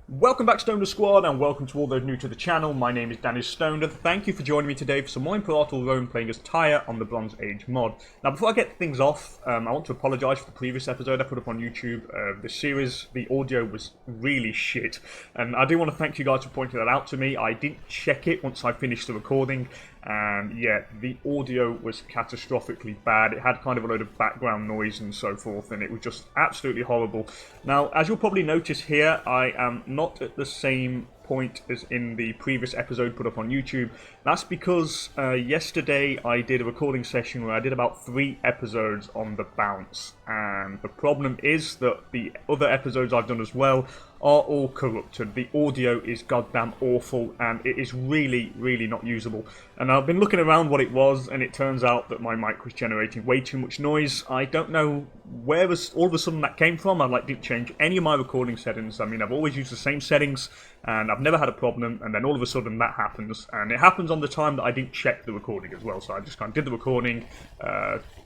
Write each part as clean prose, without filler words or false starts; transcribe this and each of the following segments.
Welcome back, Stoner Squad, and welcome to all those new to the channel. My name is DanIsStoned, and thank you for joining me today for some more Imperator Rome playing as Tyre on the Bronze Age mod. Now, before I get things off, I want to apologise for the previous episode I put up on YouTube. This series, the audio was really shit, and I do want to thank you guys for pointing that out to me. I didn't check it once I finished the recording, and yeah, the audio was catastrophically bad. It had kind of a load of background noise and so forth, and it was just absolutely horrible. Now, as you'll probably notice here, I am not at the same point as in the previous episode put up on YouTube. That's because yesterday I did a recording session where I did about 3 episodes on the bounce, and the problem is that the other episodes I've done as well are all corrupted. The audio is goddamn awful, and it is really, really not usable. And I've been looking around what it was, and it turns out that my mic was generating way too much noise. I don't know where all of a sudden that came from. I didn't change any of my recording settings. I mean, I've always used the same settings, and I've never had a problem, and then all of a sudden that happens. And it happens on the time that I didn't check the recording as well, so I just kind of did the recording,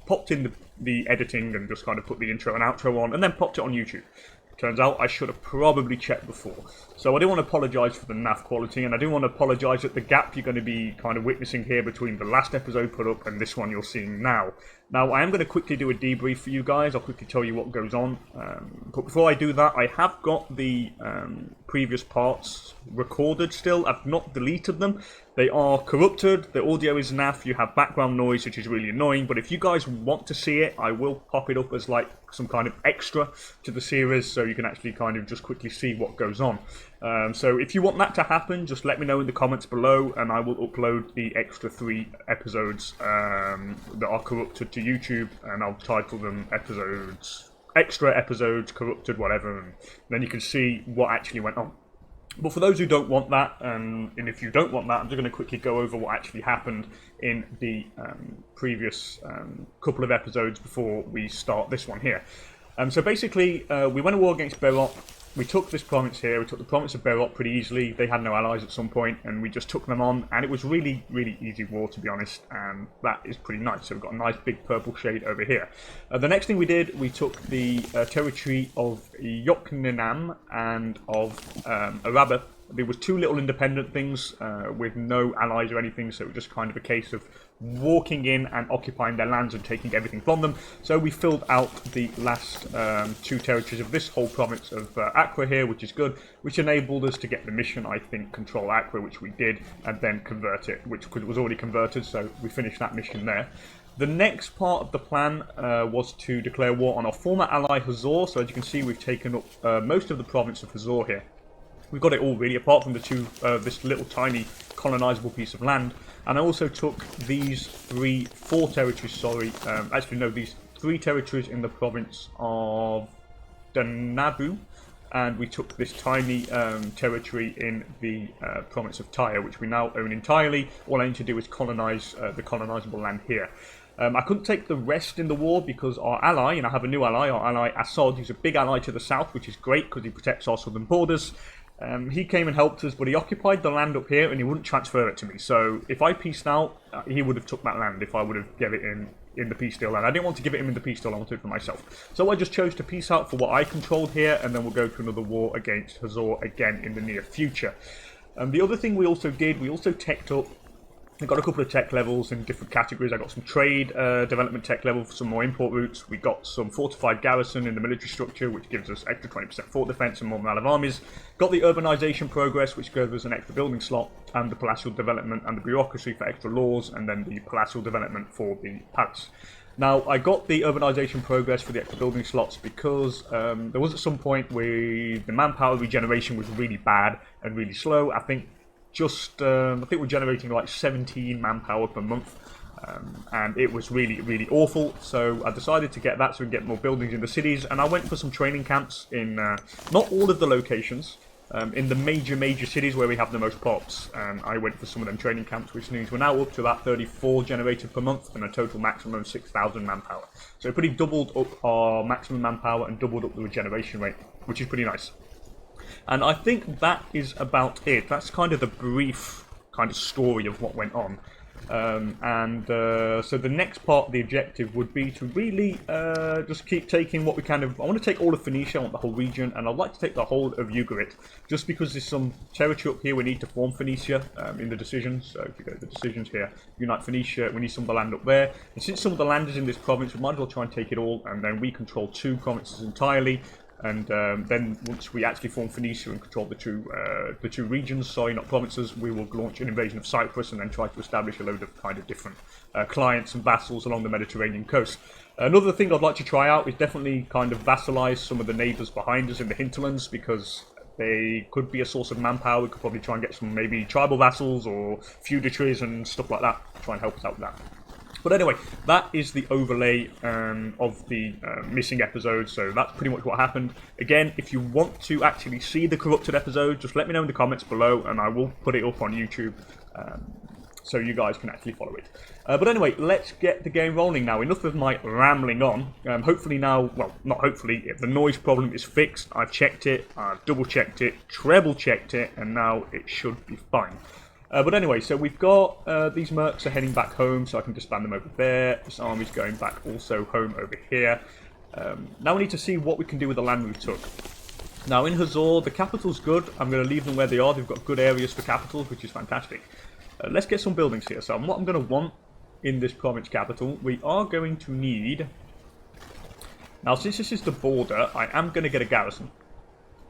popped in the editing, and just kind of put the intro and outro on, and then popped it on YouTube. Turns out I should have probably checked before. So I do want to apologise for the naff quality, and I do want to apologise at the gap you're going to be kind of witnessing here between the last episode put up and this one you're seeing now. Now, I am going to quickly do a debrief for you guys. I'll quickly tell you what goes on. But before I do that, I have got the previous parts recorded still. I've not deleted them. They are corrupted. The audio is naff. You have background noise, which is really annoying. But if you guys want to see it, I will pop it up as like some kind of extra to the series, so you can actually kind of just quickly see what goes on. So if you want that to happen, just let me know in the comments below, and I will upload the extra 3 episodes that are corrupted to YouTube, and I'll title them extra episodes, corrupted, whatever, and then you can see what actually went on. But for those who don't want that, and if you don't want that, I'm just going to quickly go over what actually happened in the previous couple of episodes before we start this one here. So basically, we went to war against Berot. We took this province here. We took the province of Berot pretty easily. They had no allies at some point, and we just took them on. And it was really, really easy war, to be honest. And that is pretty nice. So we've got a nice big purple shade over here. The next thing we did, we took the territory of Yokninam and of Araba. There was 2 little independent things with no allies or anything, so it was just kind of a case of walking in and occupying their lands and taking everything from them. So we filled out the last 2 territories of this whole province of Acre here, which is good, which enabled us to get the mission, I think, Control Acre, which we did, and then convert it, which was already converted, so we finished that mission there. The next part of the plan was to declare war on our former ally Hazor. So as you can see, we've taken up most of the province of Hazor here. We've got it all really, apart from the 2, this little tiny colonizable piece of land. And I also took these 4 territories, sorry, actually no, these 3 territories in the province of Danabu. And we took this tiny territory in the province of Tyre, which we now own entirely. All I need to do is colonize the colonizable land here. I couldn't take the rest in the war because our ally, and I have a new ally, our ally Assad, who's a big ally to the south, which is great because he protects our southern borders. He came and helped us, but he occupied the land up here and he wouldn't transfer it to me. So if I peaced out, he would have took that land if I would have given it in the peace deal land. I didn't want to give it him in the peace deal, I wanted it for myself. So I just chose to peace out for what I controlled here, and then we'll go to another war against Hazor again in the near future. The other thing we also did, we also teched up. I got a couple of tech levels in different categories. I got some trade development tech level for some more import routes. We got some fortified garrison in the military structure, which gives us extra 20% fort defense and more morale of armies. Got the urbanization progress, which gives us an extra building slot, and the palatial development and the bureaucracy for extra laws, and then the palatial development for the palace. Now, I got the urbanization progress for the extra building slots because there was at some point where the manpower regeneration was really bad and really slow. I think we're generating like 17 manpower per month, and it was really, really awful. So I decided to get that so we can get more buildings in the cities, and I went for some training camps in not all of the locations, in the major cities where we have the most pops, and I went for some of them training camps, which means we're now up to about 34 generated per month and a total maximum of 6,000 manpower. So it pretty doubled up our maximum manpower and doubled up the regeneration rate, which is pretty nice. And I think that is about it. That's kind of the brief kind of story of what went on. So the next part of the objective would be to really just keep taking what we kind of... I want to take all of Phoenicia, I want the whole region, and I'd like to take the whole of Ugarit, just because there's some territory up here we need to form Phoenicia in the decisions. So if you go to the decisions here, unite Phoenicia, we need some of the land up there. And since some of the land is in this province, we might as well try and take it all, and then we control 2 provinces entirely. And then once we actually form Phoenicia and control the two regions, sorry, not provinces, we will launch an invasion of Cyprus and then try to establish a load of kind of different clients and vassals along the Mediterranean coast. Another thing I'd like to try out is definitely kind of vassalize some of the neighbours behind us in the hinterlands, because they could be a source of manpower. We could probably try and get some maybe tribal vassals or feudatories and stuff like that to try and help us out with that. But anyway, that is the overlay of the missing episode, so that's pretty much what happened. Again, if you want to actually see the corrupted episode, just let me know in the comments below, and I will put it up on YouTube, so you guys can actually follow it. But anyway, let's get the game rolling now. Enough of my rambling on. Hopefully now, well, not hopefully, the noise problem is fixed. I've checked it, I've double-checked it, treble-checked it, and now it should be fine. But anyway, so we've got these mercs are heading back home, so I can disband them over there. This army's going back also home over here. Now we need to see what we can do with the land we took. Now in Hazor, the capital's good. I'm going to leave them where they are. They've got good areas for capitals, which is fantastic. Let's get some buildings here. So what I'm going to want in this province capital, we are going to need... Now since this is the border, I am going to get a garrison.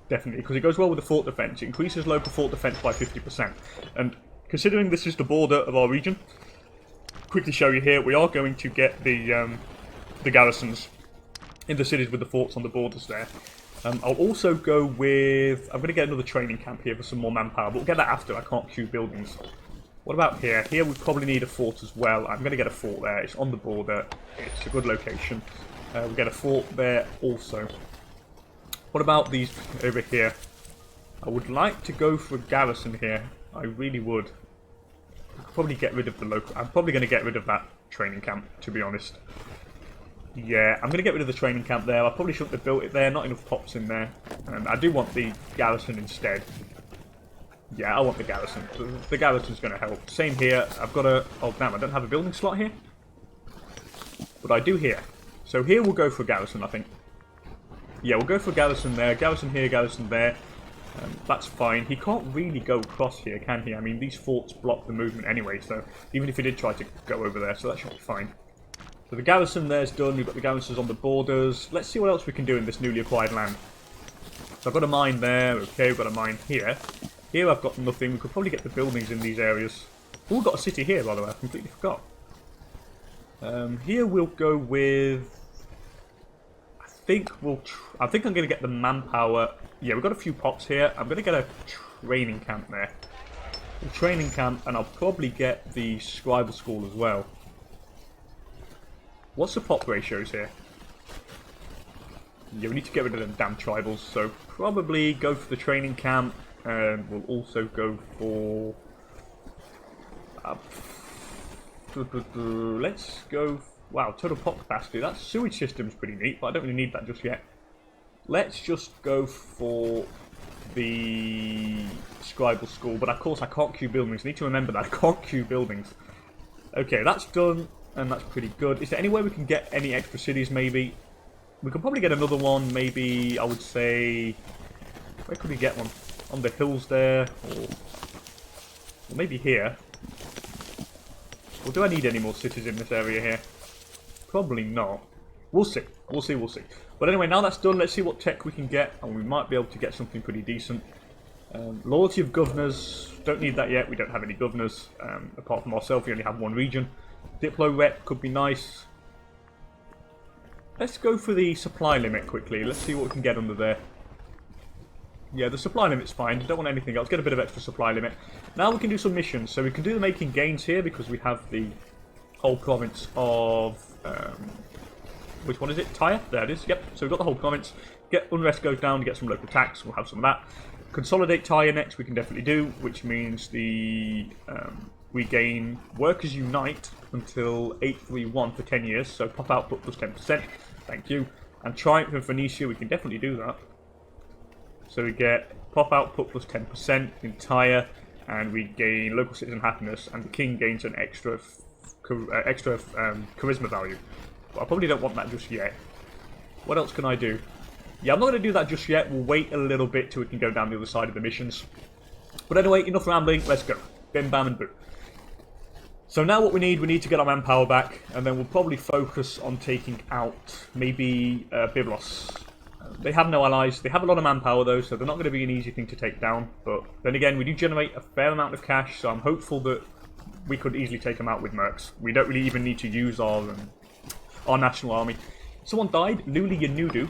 Definitely, because it goes well with the fort defense. It increases local fort defense by 50%. And considering this is the border of our region, quickly show you here, we are going to get the garrisons in the cities with the forts on the borders there. I'll also go with... I'm going to get another training camp here for some more manpower, but we'll get that after. I can't queue buildings. What about here? Here we probably need a fort as well. I'm going to get a fort there. It's on the border. It's a good location. We'll get a fort there also. What about these over here? I would like to go for a garrison here. I really would. I could probably get rid of the local... I'm probably going to get rid of that training camp, to be honest. Yeah, I'm going to get rid of the training camp there. I probably shouldn't have built it there. Not enough pops in there. And I do want the garrison instead. Yeah, I want the garrison. The garrison's going to help. Same here. I've got a... Oh, damn, I don't have a building slot here. But I do here. So here we'll go for a garrison, I think. Yeah, we'll go for Garrison there, Garrison here, Garrison there. That's fine. He can't really go across here, can he? I mean, these forts block the movement anyway, so even if he did try to go over there, so that should be fine. So the garrison there's done. We've got the garrisons on the borders. Let's see what else we can do in this newly acquired land. So I've got a mine there. Okay, we've got a mine here. Here I've got nothing. We could probably get the buildings in these areas. Oh, we've got a city here, by the way. I completely forgot. Here we'll go with... I think I'm going to get the manpower. Yeah, we've got a few pops here. I'm going to get a training camp there. A training camp, and I'll probably get the scribal school as well. What's the pop ratios here? Yeah, we need to get rid of them damn tribals, so probably go for the training camp, and we'll also go for... let's go... Wow, total pop capacity. That sewage system's pretty neat, but I don't really need that just yet. Let's just go for the scribal school, but of course I can't queue buildings. I need to remember that I can't queue buildings. Okay, that's done, and that's pretty good. Is there any way we can get any extra cities, maybe? We could probably get another one, maybe, I would say... Where could we get one? On the hills there, or maybe here. Or do I need any more cities in this area here? Probably not. We'll see. We'll see, we'll see. But anyway, now that's done, let's see what tech we can get, and we might be able to get something pretty decent. Loyalty of governors, don't need that yet, we don't have any governors. Apart from ourselves, we only have one region. Diplo rep could be nice. Let's go for the supply limit quickly, let's see what we can get under there. Yeah, the supply limit's fine, don't want anything else, get a bit of extra supply limit. Now we can do some missions, so we can do the making gains here because we have the whole province of... which one is it? Tyre? There it is. Yep. So we've got the whole province. Get unrest goes down to get some local tax. We'll have some of that. Consolidate Tyre next. We can definitely do, which means the we gain Workers Unite until 831 for 10 years. So pop output plus 10%. Thank you. And Triumph in Phoenicia. We can definitely do that. So we get pop output plus 10% in Tyre. and we gain local citizen happiness, and the king gains an extra charisma value. But I probably don't want that just yet. What else can I do? Yeah, I'm not going to do that just yet. We'll wait a little bit till we can go down the other side of the missions. But anyway, enough rambling. Let's go. Bim, bam, and boo. So now what we need to get our manpower back, and then we'll probably focus on taking out maybe Byblos. They have no allies. They have a lot of manpower though, so they're not going to be an easy thing to take down. But then again, we do generate a fair amount of cash, so I'm hopeful that we could easily take them out with mercs. We don't really even need to use our national army. Someone died, Luli Yanudu.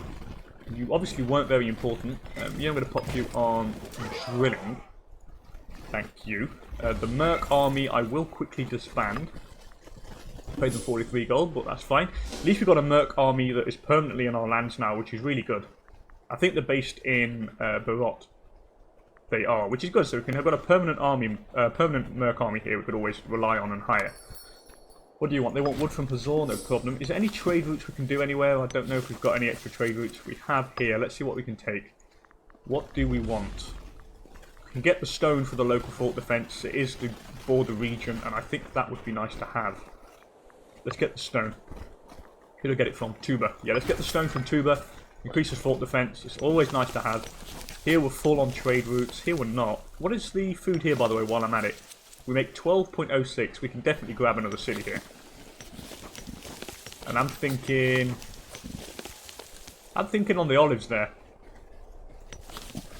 You obviously weren't very important. I'm going to pop you on drilling. Thank you. The merc army I will quickly disband. Paid them 43 gold, but that's fine. At least we've got a merc army that is permanently in our lands now, which is really good. I think they're based in Barot. They are, which is good. So we can have got a permanent army, permanent merc army here. We could always rely on and hire. What do you want? They want wood from Hazor, no problem. Is there any trade routes we can do anywhere? I don't know if we've got any extra trade routes. We have here. Let's see what we can take. What do we want? We can get the stone for the local fort defense. It is the border region, and I think that would be nice to have. Let's get the stone. Who do I get it from? Tuba. Yeah, let's get the stone from Tuba. Increases fort defense. It's always nice to have. Here we're full on trade routes. Here we're not. What is the food here, by the way, while I'm at it? We make 12.06. We can definitely grab another city here. And I'm thinking on the olives there.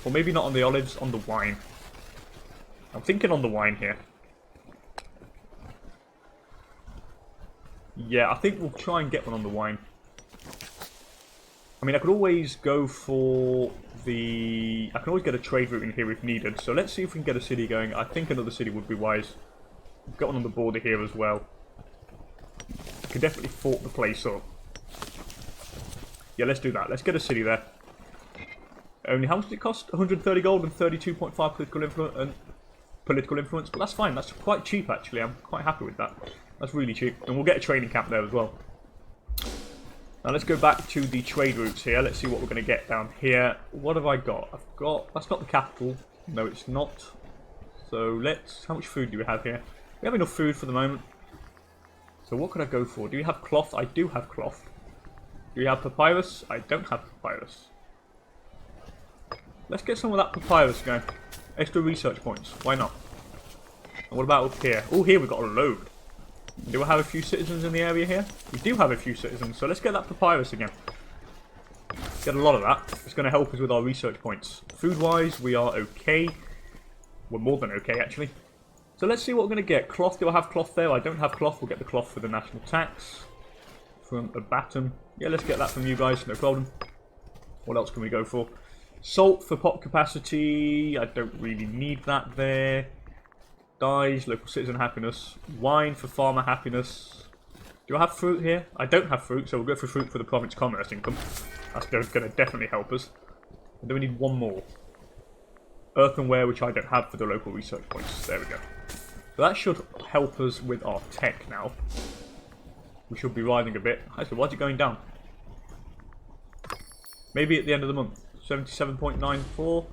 Or maybe not on the olives, on the wine. I'm thinking on the wine here. Yeah, I think we'll try and get one on the wine. I mean, I could always go for the... I can always get a trade route in here if needed. So let's see if we can get a city going. I think another city would be wise. We've got one on the border here as well. We could definitely fort the place up. Yeah, let's do that. Let's get a city there. Only how much did it cost? 130 gold and 32.5 political influence. But that's fine. That's quite cheap, actually. I'm quite happy with that. That's really cheap. And we'll get a training camp there as well. Now let's go back to the trade routes here. Let's see what we're going to get down here. What have I got? I've got... That's not the capital. No, it's not. So let's... How much food do we have here? We have enough food for the moment. So what could I go for? Do we have cloth? I do have cloth. Do we have papyrus? I don't have papyrus. Let's get some of that papyrus going. Extra research points. Why not? And what about up here? Oh, here we've got a load. Do we have a few citizens in the area here? We do have a few citizens, so let's get that papyrus again. Get a lot of that. It's going to help us with our research points. Food-wise, we are okay. We're more than okay, actually. So let's see what we're going to get. Cloth, do I have cloth there? I don't have cloth. We'll get the cloth for the national tax. From a baton. Yeah, let's get that from you guys, no problem. What else can we go for? Salt for pop capacity. I don't really need that there. Dyes, local citizen happiness. Wine for farmer happiness. Do I have fruit here? I don't have fruit, so we'll go for fruit for the province commerce income. That's going to definitely help us. And then we need one more. Earthenware, which I don't have for the local research points. There we go. So that should help us with our tech now. We should be riding a bit. Actually, why is it going down? Maybe at the end of the month. 77.94.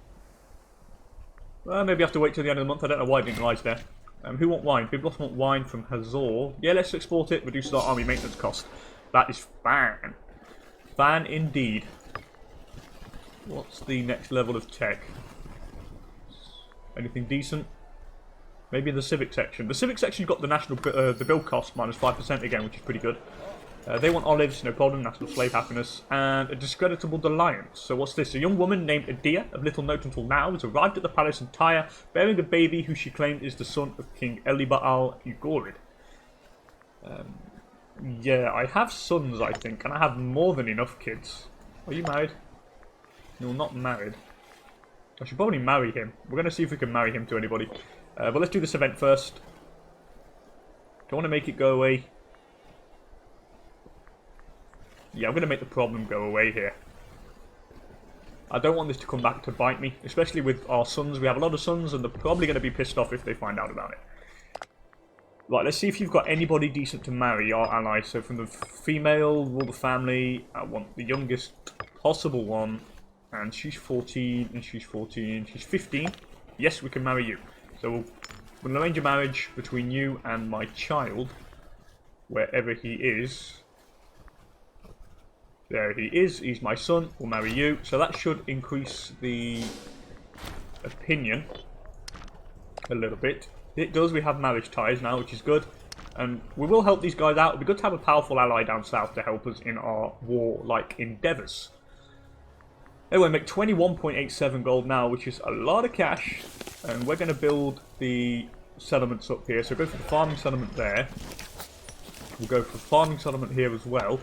Well, maybe I have to wait till the end of the month. I don't know why it didn't rise there. Who want wine? Byblos want wine from Hazor. Yeah, let's export it. Reduce our army maintenance cost. That is fan. Fan indeed. What's the next level of tech? Anything decent? Maybe in the civic section. The civic section's got the national the build cost minus 5% again, which is pretty good. They want olives, no problem, national slave happiness, and a discreditable alliance. So what's this? A young woman named Adia, of little note until now, has arrived at the palace in Tyre, bearing a baby who she claimed is the son of King Elibaal Ugorid. Yeah, I have sons, I think, and I have more than enough kids. Are you married? No, not married. I should probably marry him. We're going to see if we can marry him to anybody. But let's do this event first. Do I want to make it go away? Yeah, I'm going to make the problem go away here. I don't want this to come back to bite me, especially with our sons. We have a lot of sons, and they're probably going to be pissed off if they find out about it. Right, let's see if you've got anybody decent to marry, our ally. So from the female, rule the family. I want the youngest possible one. And she's 14, and she's 14, she's 15. Yes, we can marry you. So we'll arrange a marriage between you and my child, wherever he is. There he is. He's my son. We'll marry you. So that should increase the opinion a little bit. It does. We have marriage ties now, which is good. And we will help these guys out. It'd be good to have a powerful ally down south to help us in our war-like endeavours. Anyway, make 21.87 gold now, which is a lot of cash. And we're going to build the settlements up here. So go for the farming settlement there. We'll go for the farming settlement here as well.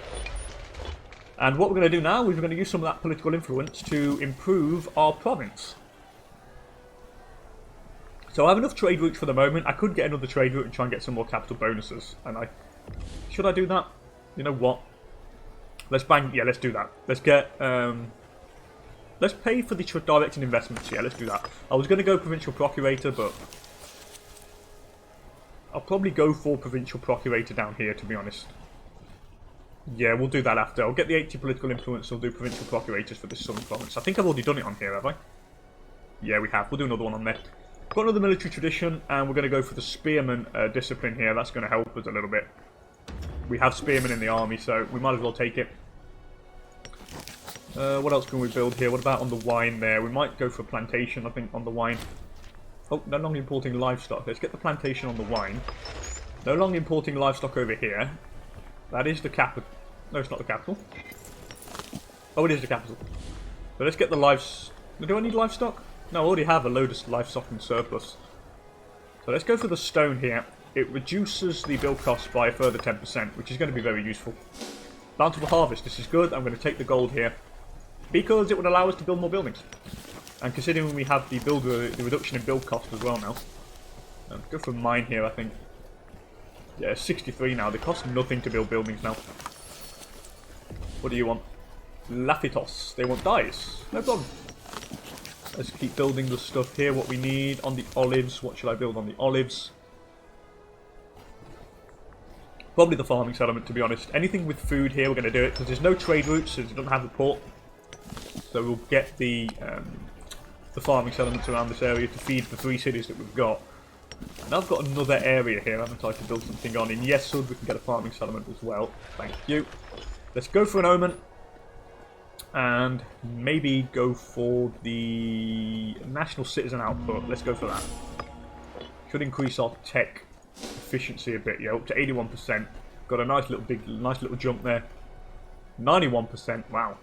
And what we're going to do now is we're going to use some of that political influence to improve our province. So I have enough trade routes for the moment. I could get another trade route and try and get some more capital bonuses. And should I do that? You know what? Let's bang. Yeah, let's do that. Let's get. Let's pay for the direct investments. Yeah, let's do that. I was going to go provincial procurator, but I'll probably go for provincial procurator down here, to be honest. Yeah, we'll do that after. I'll get the 80 political influence. We'll do provincial procurators for this southern province. I think I've already done it on here, have I? Yeah, we have. We'll do another one on there. Got another military tradition, and we're going to go for the spearman discipline here. That's going to help us a little bit. We have spearmen in the army, so we might as well take it. What else can we build here? What about on the wine there? We might go for a plantation, I think, on the wine. Oh, no longer importing livestock. Let's get the plantation on the wine. No longer importing livestock over here. That is the capital. No, it's not the capital. Oh, it is the capital. So let's get the livestock. Do I need livestock? No, I already have a load of livestock in surplus. So let's go for the stone here. It reduces the build cost by a further 10%, which is going to be very useful. Bountiful harvest. This is good. I'm going to take the gold here, because it would allow us to build more buildings. And considering we have the reduction in build cost as well now. Go for mine here, I think. Yeah, 63 now. They cost nothing to build buildings now. What do you want? Laphitos. They want dyes. No problem. Let's keep building the stuff here. What we need on the olives. What should I build on the olives? Probably the farming settlement, to be honest. Anything with food here, we're going to do it. Because there's no trade routes, so it doesn't have a port. So we'll get the farming settlements around this area to feed the 3 cities that we've got. Now I've got another area here, haven't I, to build something on. In Yesud, we can get a farming settlement as well. Thank you. Let's go for an omen. And maybe go for the national citizen output. Let's go for that. Should increase our tech efficiency a bit. Yeah, up to 81%. Got a nice little jump there. 91%. Wow.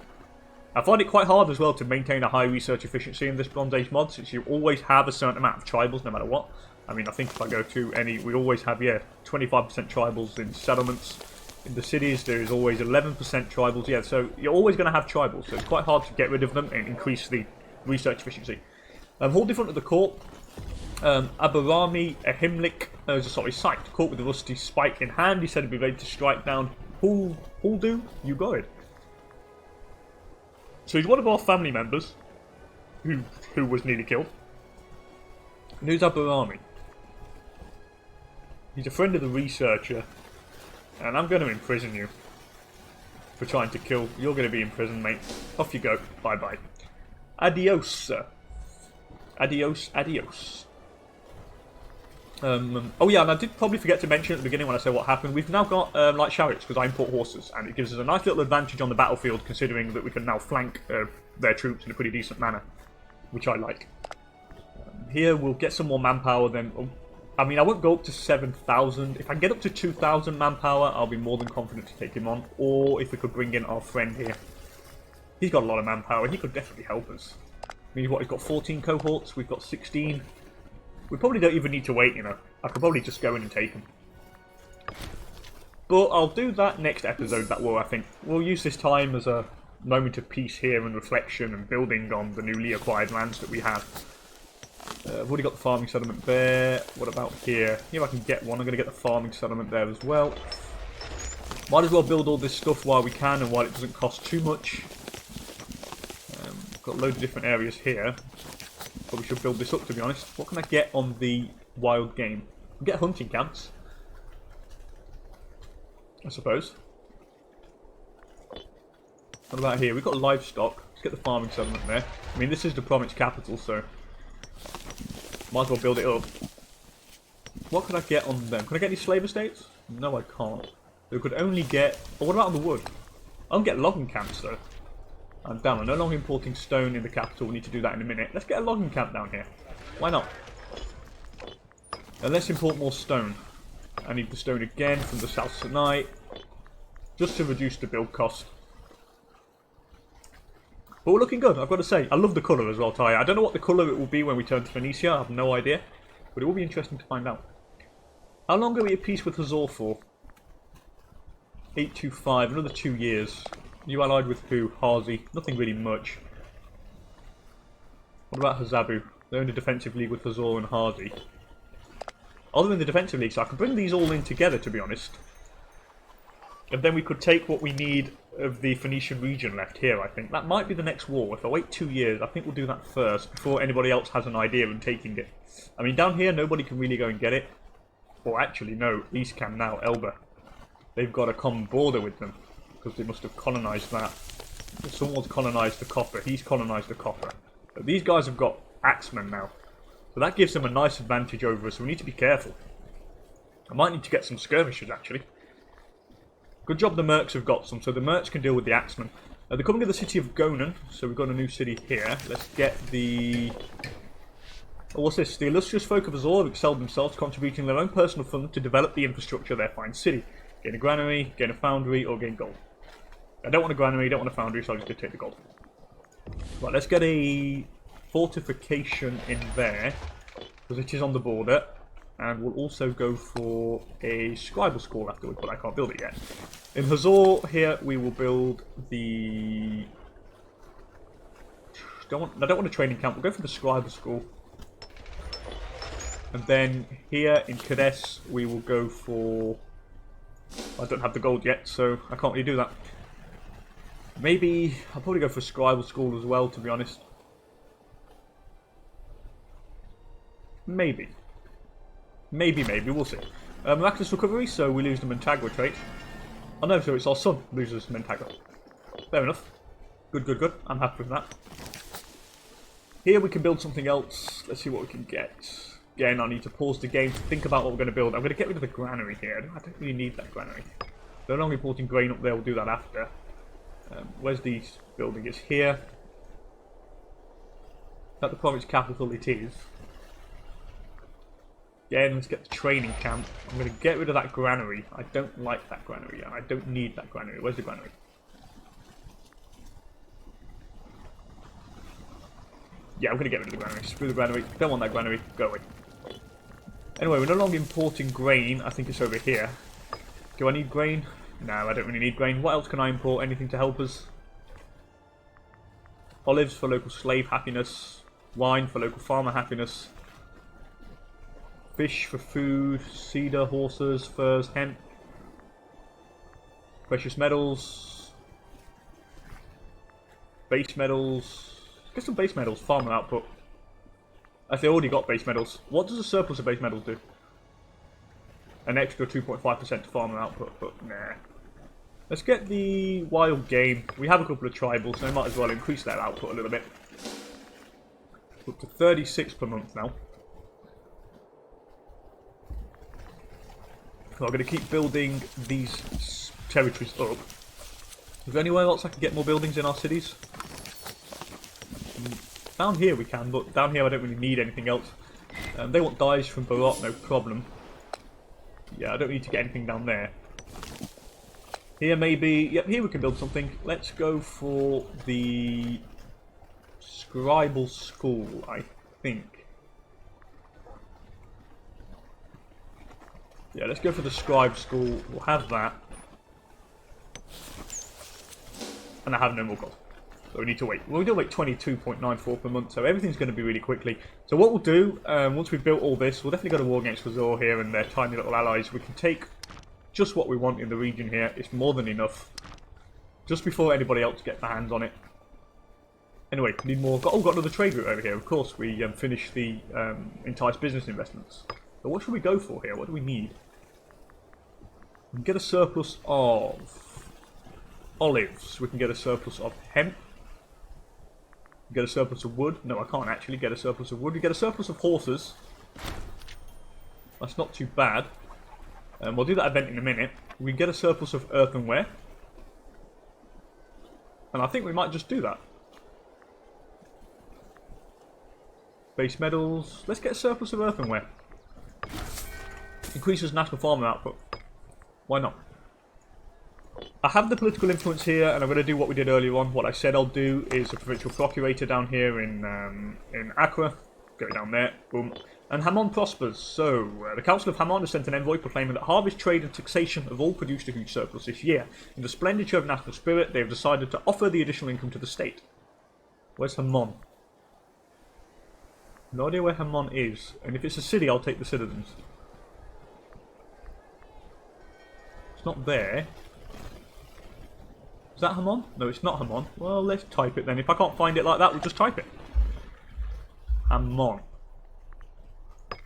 I find it quite hard as well to maintain a high research efficiency in this Bronze Age mod, since you always have a certain amount of tribals no matter what. I mean, I think if I go to any, we always have, yeah, 25% tribals in settlements. In the cities, there is always 11% tribals. Yeah, so you're always going to have tribals, so it's quite hard to get rid of them and increase the research efficiency. Whole different at the court. Abarami Ahimlik, site. Caught with a rusty spike in hand. He said he'd be ready to strike down Huldu. You got it. So he's one of our family members who was nearly killed. And who's Abarami? He's a friend of the researcher. And I'm going to imprison you for trying to kill. You're going to be in prison, mate. Off you go. Bye-bye. Adios, sir. Adios, adios. Oh yeah, and I did probably forget to mention at the beginning when I said what happened. We've now got light chariots because I import horses, and it gives us a nice little advantage on the battlefield, considering that we can now flank their troops in a pretty decent manner, which I like. Here we'll get some more manpower. Then, I mean, I won't go up to 7,000. If I get up to 2,000 manpower, I'll be more than confident to take him on. Or if we could bring in our friend here, he's got a lot of manpower. He could definitely help us. I mean, what? He's got 14 cohorts. We've got 16. We probably don't even need to wait, you know. I could probably just go in and take him. But I'll do that next episode, that war, I think. We'll use this time as a moment of peace here and reflection and building on the newly acquired lands that we have. I've already got the farming settlement there. What about here? Here I can get one. I'm going to get the farming settlement there as well. Might as well build all this stuff while we can and while it doesn't cost too much. Got loads of different areas here. Probably should build this up, to be honest. What can I get on the wild game? Get hunting camps, I suppose. What about here? We've got livestock. Let's get the farming settlement there. I mean, this is the province capital, so Might as well build it up. What could I get on them? Can I get any slave estates? No, I can't. We could only get... Oh, what about on the wood? I can get logging camps, though. And damn, I'm no longer importing stone in the capital. We need to do that in a minute. Let's get a logging camp down here. Why not? And let's import more stone. I need the stone again from the south tonight. Just to reduce the build cost. But we're looking good, I've got to say. I love the colour as well, Tyre. I don't know what the colour it will be when we turn to Phoenicia. I have no idea. But it will be interesting to find out. How long are we at peace with Hazor for? 825, another 2 years. You allied with who? Hazi. Nothing really much. What about Hazabu? They're in a defensive league with Hazor and Hazi. Other in the defensive league, so I can bring these all in together, to be honest. And then we could take what we need of the Phoenician region left here, I think. That might be the next war. If I wait 2 years, I think we'll do that first, before anybody else has an idea of taking it. I mean, down here, nobody can really go and get it. Or actually, no, East can now, Elba. They've got a common border with them, because they must have colonised that. Someone's colonised the copper, he's colonised the copper. But these guys have got axemen now. So that gives them a nice advantage over us, so we need to be careful. I might need to get some skirmishers, actually. Good job the mercs have got some, so the mercs can deal with the axemen. They're coming to the city of Gonan, so we've got a new city here. Let's get the... Oh, what's this? The illustrious folk of Azor have excelled themselves, contributing their own personal funds to develop the infrastructure of their fine city. Gain a granary, gain a foundry, or gain gold. I don't want a granary, don't want a foundry, so I'm just going to take the gold. Right, let's get a fortification in there, because it is on the border. And we'll also go for a scribal school afterwards, but I can't build it yet. In Hazor here, we will build the... I don't want a training camp, we'll go for the scribal school. And then here in Kadesh, we will go for... I don't have the gold yet, so I can't really do that. Maybe I'll probably go for scribal school as well, to be honest. Maybe, we'll see. Miraculous recovery, so we lose the Montagra trait. Oh no, so it's our son loses Montagra. Fair enough. Good. I'm happy with that. Here we can build something else. Let's see what we can get. Again, I need to pause the game to think about what we're going to build. I'm going to get rid of the granary here. I don't really need that granary. They're only importing grain up there, we'll do that after. Where's the building? It's here. Is that the province capital? It is. Again, let's get the training camp. I'm going to get rid of that granary. I don't like that granary, and I don't need that granary. Where's the granary? Yeah, I'm going to get rid of the granary. Screw the granary. Don't want that granary. Go away. Anyway, we're no longer importing grain. I think it's over here. Do I need grain? No, I don't really need grain. What else can I import? Anything to help us? Olives for local slave happiness. Wine for local farmer happiness. Fish for food. Cedar, horses, furs, hemp. Precious metals. Base metals. Get some base metals. Farmer output. Actually, I already got base metals. What does a surplus of base metals do? An extra 2.5% to farmer output, but nah. Let's get the wild game. We have a couple of tribals, so we might as well increase their output a little bit. Up to 36 per month now. So I'm going to keep building these territories up. Is there anywhere else I can get more buildings in our cities? Down here we can, but down here I don't really need anything else. They want dyes from Barot, no problem. Yeah, I don't need to get anything down there. Here maybe... Yep, here we can build something. Let's go for the scribal school, I think. Yeah, let's go for the scribe school. We'll have that. And I have no more gold. So we need to wait. We'll do like 22.94 per month, so everything's going to be really quickly. So what we'll do, once we've built all this, we'll definitely go to war against Hazor here and their tiny little allies. We can take just what we want in the region here. It's more than enough. Just before anybody else gets their hands on it. Anyway, need more. Got another trade route over here. Of course, we finished the Entice business investments. So what should we go for here? What do we need? We can get a surplus of olives. We can get a surplus of hemp. Get a surplus of wood. No, I can't actually get a surplus of wood. We get a surplus of horses. That's not too bad. We'll do that event in a minute. We get a surplus of earthenware. And I think we might just do that. Base metals. Let's get a surplus of earthenware. Increases national farming output. Why not? I have the political influence here, and I'm going to do what we did earlier on. What I said I'll do is a provincial procurator down here in Accra. Go down there. Boom. And Hamon prospers. So, the Council of Hamon has sent an envoy proclaiming that harvest, trade and taxation have all produced a huge surplus this year. In the splendour of national spirit, they have decided to offer the additional income to the state. Where's Hamon? No idea where Hamon is. And if it's a city, I'll take the citizens. It's not there. Is that Hamon? No, it's not Hamon. Well, let's type it then. If I can't find it like that, we'll just type it. Hamon.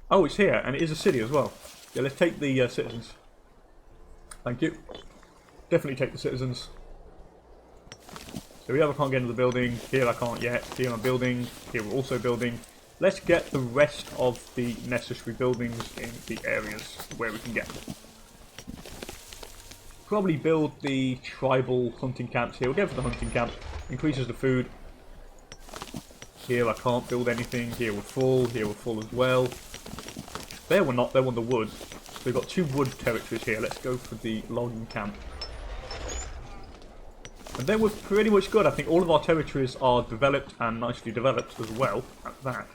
Oh, it's here, and it is a city as well. Yeah, let's take the citizens. Thank you. Definitely take the citizens. So here I can't get into the building. Here I can't yet. Here I'm building. Here we're also building. Let's get the rest of the necessary buildings in the areas where we can get them. Probably build the tribal hunting camps here. We'll go for the hunting camp. Increases the food. Here I can't build anything. Here we're full. Here we're full as well. There we're not. There we're on the wood. So we've got 2 wood territories here. Let's go for the logging camp. And then we're pretty much good. I think all of our territories are developed and nicely developed as well at that.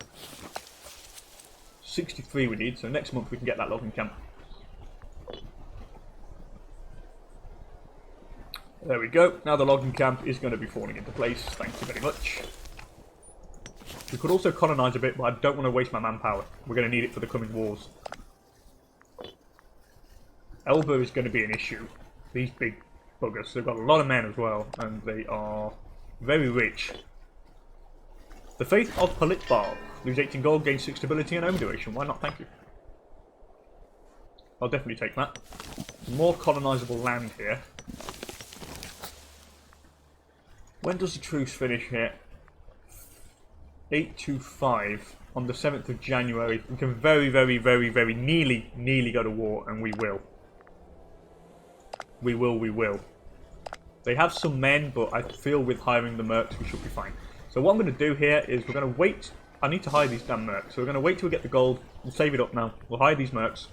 63 we need. So next month we can get that logging camp. There we go. Now the logging camp is going to be falling into place. Thank you very much. We could also colonise a bit, but I don't want to waste my manpower. We're going to need it for the coming wars. Elba is going to be an issue. These big buggers. They've got a lot of men as well, and they are very rich. The Faith of Politbar. Lose 18 gold, gain 6 stability and home duration. Why not? Thank you. I'll definitely take that. More colonisable land here. When does the truce finish here? 825 on the 7th of January. We can very nearly go to war, and we will. We will. They have some men, but I feel with hiring the mercs we should be fine. So what I'm going to do here is we're going to wait. I need to hire these damn mercs. So we're going to wait till we get the gold. We'll save it up now. We'll hire these mercs,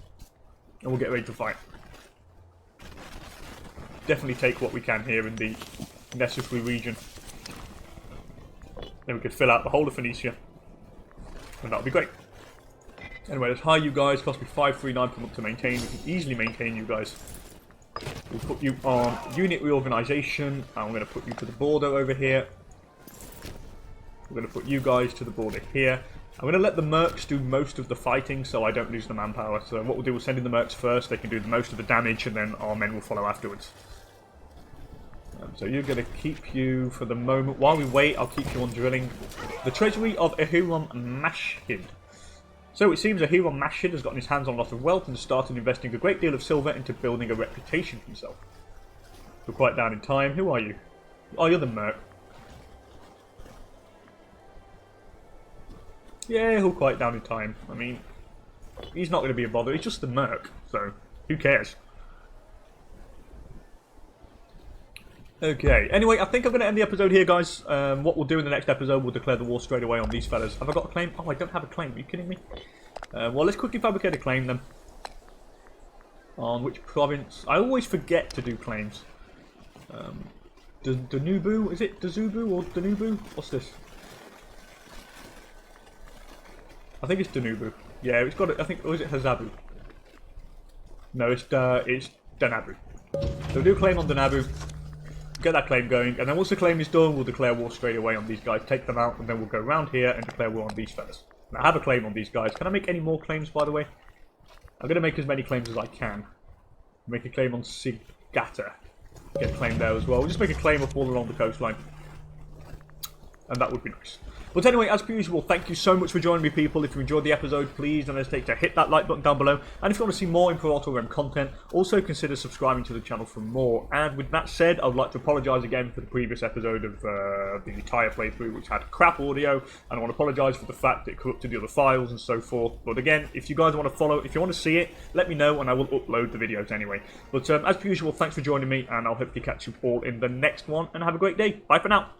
and we'll get ready to fight. Definitely take what we can here in the necessary region. Then we could fill out the whole of Phoenicia, and that would be great. Anyway, let's hire you guys. Cost me 539 per month to maintain. We can easily maintain you guys. We'll put you on unit reorganisation, and I'm going to put you to the border over here. We're going to put you guys to the border here. I'm going to let the mercs do most of the fighting so I don't lose the manpower. So what we'll do, we'll send in the mercs first. They can do most of the damage, and then our men will follow afterwards. So you're going to keep you for the moment. While we wait, I'll keep you on drilling. The treasury of Ahiram Mashhid. So it seems Ahiram Mashhid has gotten his hands on a lot of wealth and has started investing a great deal of silver into building a reputation for himself. We're quite down in time. Who are you? Oh, you're the merc. Yeah, he'll quite down in time. I mean, he's not going to be a bother. He's just the merc, so who cares? Okay, anyway, I think I'm going to end the episode here, guys. What we'll do in the next episode, we'll declare the war straight away on these fellas. Have I got a claim? Oh, I don't have a claim. Are you kidding me? Well, let's quickly fabricate a claim, then. On which province? I always forget to do claims. Danubu? Is it Dazubu or Danubu? What's this? I think it's Danubu. Yeah, it's got it. I think, or is it Hazabu? No, it's Danabu. So we'll do a claim on Danabu. Get that claim going, and then once the claim is done, we'll declare war straight away on these guys, take them out, and then we'll go around here and declare war on these fellas. Now, I have a claim on these guys. Can I make any more claims, by the way? I'm going to make as many claims as I can. Make a claim on Sigata. Get a claim there as well. We'll just make a claim up all along the coastline. and that would be nice. But anyway, as per usual, thank you so much for joining me, people. If you enjoyed the episode, please don't hesitate to hit that like button down below. And if you want to see more Imperator Rome content, also consider subscribing to the channel for more. And with that said, I would like to apologise again for the previous episode of the Tyre playthrough, which had crap audio. And I want to apologise for the fact that it corrupted the other files and so forth. But again, if you guys want to follow, if you want to see it, let me know and I will upload the videos anyway. But as per usual, thanks for joining me, and I'll hopefully catch you all in the next one. And have a great day. Bye for now.